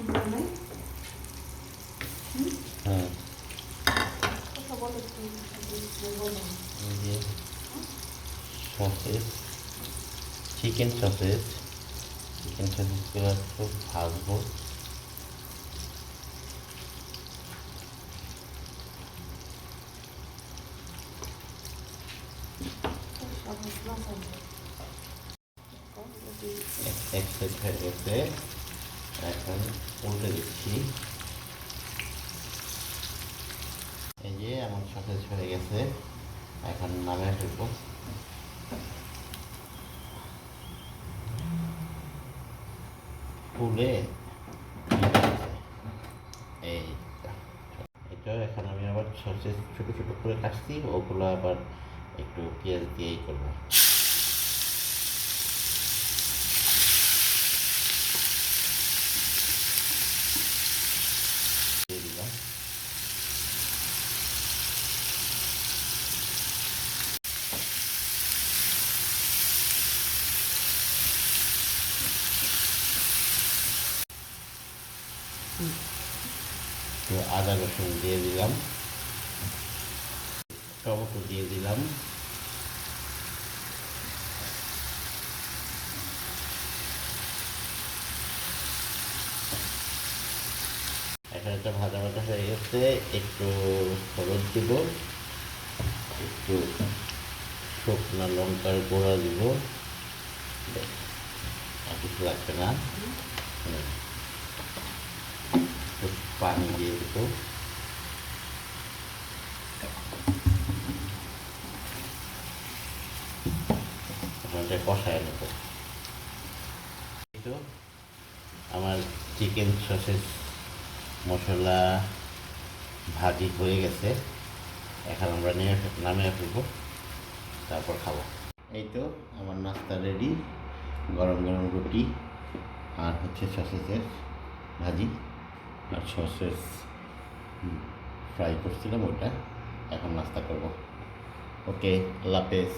হ্যাঁ, এই যে সসেজ, চিকেন সসেজগুলো একটু ভাজবো। এক সাইড হয়ে গেছে, এখন উল্টে দিচ্ছি। এই যে আমার সসেজ হয়ে গেছে, এখন নামিয়ে ফেলবো। ফুলে এই এটা এখন আমি আবার সসেজ ছোটো ছোটো করে কাটছি, ওগুলো আবার একটু পেঁয়াজ দিয়েই করবো। দিয়ে দিলাম। তো আদা রসুন দিয়ে দিলাম, টমেটো দিয়ে দিলাম, এখন এটা ভাজা ভাজা হয়ে গেছে। একটু হলুদ দিব, একটু শুকনো লঙ্কার গুঁড়া দিব, আর কিছু লাগবে না। একটু পানি দিয়ে দিব, এটা কষায় নেব। তো আমার চিকেন সসেজ মশলা ভাজি হয়ে গেছে, এখন আমরা নামিয়ে ফেলবো, তারপর খাবো। এই তো আমার নাস্তা রেডি, গরম গরম রুটি আর হচ্ছে সসেজের ভাজি আর সসেজ ফ্রাই করছিলাম ওটা। এখন নাস্তা করব। ওকে, আল্লাহ হাফেজ।